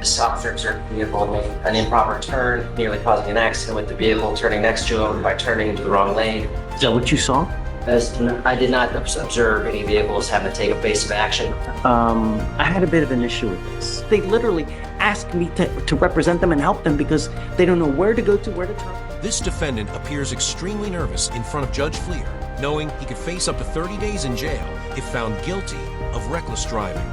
Texas, officer observed the vehicle make an improper turn, nearly causing an accident with the vehicle turning next to him by turning into the wrong lane. Is that what you saw? I did not observe any vehicles having to take evasive action. I had a bit of an issue with this. They literally asked me to represent them and help them because they don't know where to go to, where to turn. This defendant appears extremely nervous in front of Judge Fleer, knowing he could face up to 30 days in jail if found guilty of reckless driving.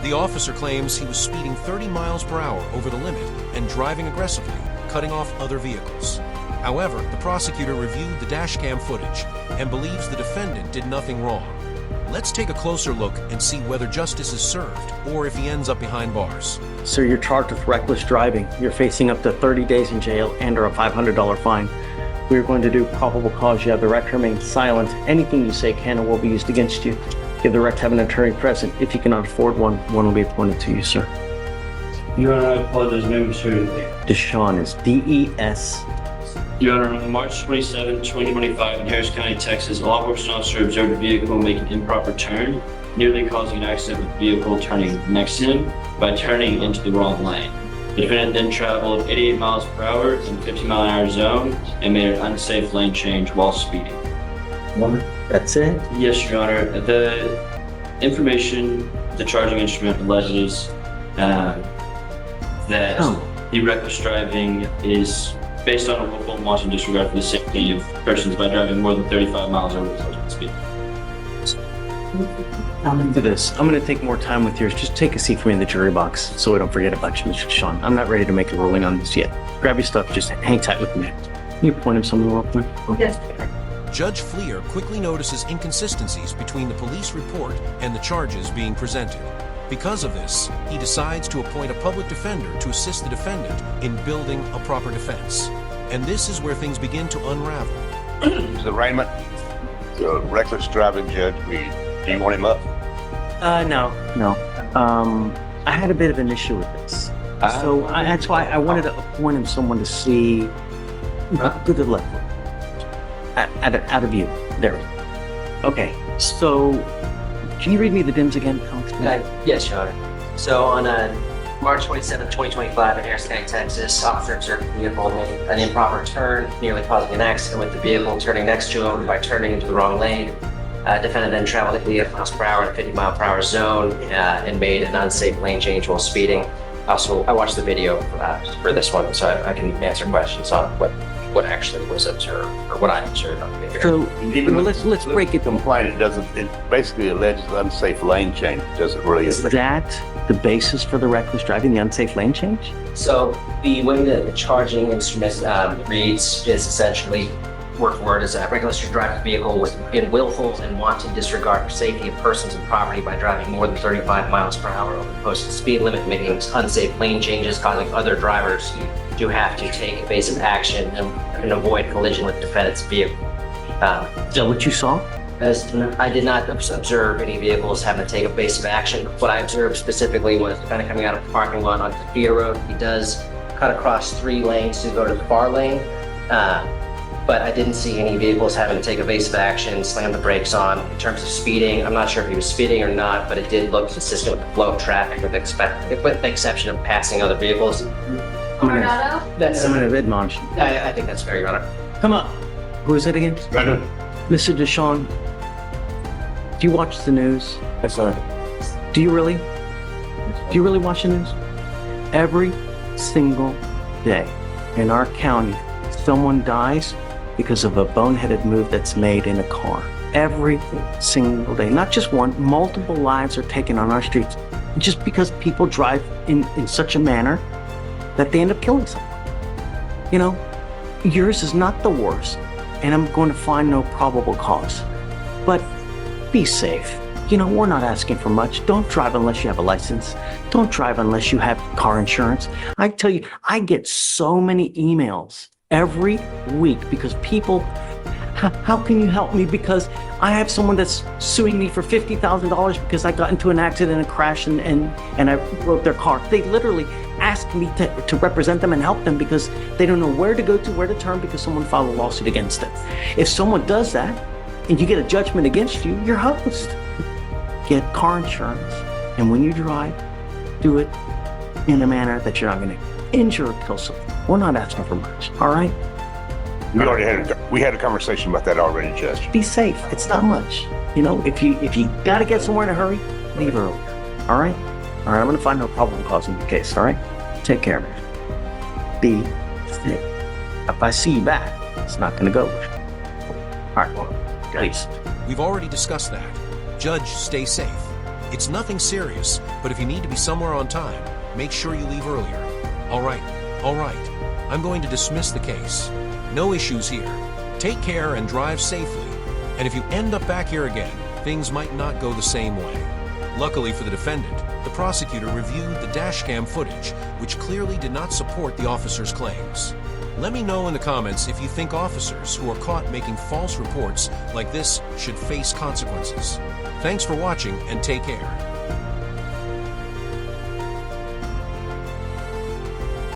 The officer claims he was speeding 30 miles per hour over the limit and driving aggressively, cutting off other vehicles. However, the prosecutor reviewed the dashcam footage and believes the defendant did nothing wrong. Let's take a closer look and see whether justice is served or if he ends up behind bars. Sir, you're charged with reckless driving. You're facing up to 30 days in jail and or a $500 fine. We're going to do probable cause. You have the right to remain silent. Anything you say can or will be used against you. You have the right to have an attorney present. If you cannot afford one, one will be appointed to you, sir. Your Honor, I apologize, name is Deshaun is D-E-S. Your Honor, on March 27, 2025, in Harris County, Texas, a law enforcement officer observed a vehicle make an improper turn, nearly causing an accident with the vehicle turning next to him by turning into the wrong lane. The defendant then traveled 88 miles per hour in a 50-mile-an-hour zone and made an unsafe lane change while speeding. That's it? Yes, Your Honor. The information, the charging instrument alleges that the reckless driving is based on a willful and wanton disregard for the safety of persons by driving more than 35 miles over the posted speed. Do this. I'm going to take more time with yours. Just take a seat for me in the jury box so we don't forget about you, Mr. Deshaun. I'm not ready to make a ruling on this yet. Grab your stuff. Just hang tight with me. Can you point him something real quick? Yes. Judge Fleer quickly notices inconsistencies between the police report and the charges being presented. Because of this, he decides to appoint a public defender to assist the defendant in building a proper defense. And this is where things begin to unravel. Mr. Raymond, the reckless driving judge, do you want him up? No. I had a bit of an issue with this. That's why I wanted to appoint him someone to see. Go to the left. Out of view. There. Okay. So, can you read me the DIMS again, Alex? Yes, Your Honor. So on March 27, 2025, in Harris County, Texas, officer observed the vehicle make an improper turn, nearly causing an accident with the vehicle turning next to him by turning into the wrong lane. Defendant then traveled at 88 miles per hour in a 50-mile-per-hour zone and made an unsafe lane change while speeding. Also, I watched the video for this one, so I can answer questions on what actually was observed, or what I observed on the video. So, let's break it down. It basically alleges unsafe lane change. Does it really? Is that the basis for the reckless driving, the unsafe lane change? So the way that the charging instrument reads is essentially word for word is recklessly driving a vehicle in willful and wanton disregard for safety of persons and property by driving more than 35 miles per hour over the posted speed limit, making unsafe lane changes, causing other drivers to have to take evasive action and avoid collision with the defendant's vehicle. Is that what you saw? I did not observe any vehicles having to take evasive action. What I observed specifically was kind of coming out of the parking lot onto the Fear Road. He does cut across 3 lanes to go to the far lane, but I didn't see any vehicles having to take evasive action, slam the brakes on. In terms of speeding, I'm not sure if he was speeding or not, but it did look consistent with the flow of traffic with the exception of passing other vehicles. I'm going to admonish you. I think that's fair, Your Honor. Come on. Who is it again? Mr. Deshaun, do you watch the news? Yes, sir. Do you really? Do you really watch the news? Every single day in our county, someone dies because of a boneheaded move that's made in a car. Every single day. Not just one, multiple lives are taken on our streets just because people drive in such a manner that they end up killing someone. You know, yours is not the worst, and I'm going to find no probable cause. But be safe. You know, we're not asking for much. Don't drive unless you have a license. Don't drive unless you have car insurance. I tell you, I get so many emails every week because people, how can you help me? Because I have someone that's suing me for $50,000 because I got into an accident and crashed and I broke their car. They literally ask me to represent them and help them because they don't know where to go to, where to turn because someone filed a lawsuit against them. If someone does that and you get a judgment against you, you're hosed. Get car insurance, and when you drive, do it in a manner that you're not going to injure or kill someone. We're not asking for much, all right? We had a conversation about that already, Judge. Be safe. It's not much. You know, if you got to get somewhere in a hurry, leave early. All right? All right, I'm going to find no problem causing the case, all right? Take care, man. Be safe. If I see you back, it's not going to go. All right, please. We've already discussed that. Judge, stay safe. It's nothing serious, but if you need to be somewhere on time, make sure you leave earlier. All right. I'm going to dismiss the case. No issues here. Take care and drive safely. And if you end up back here again, things might not go the same way. Luckily for the defendant, the prosecutor reviewed the dashcam footage, which clearly did not support the officer's claims. Let me know in the comments if you think officers who are caught making false reports like this should face consequences. Thanks for watching and take care.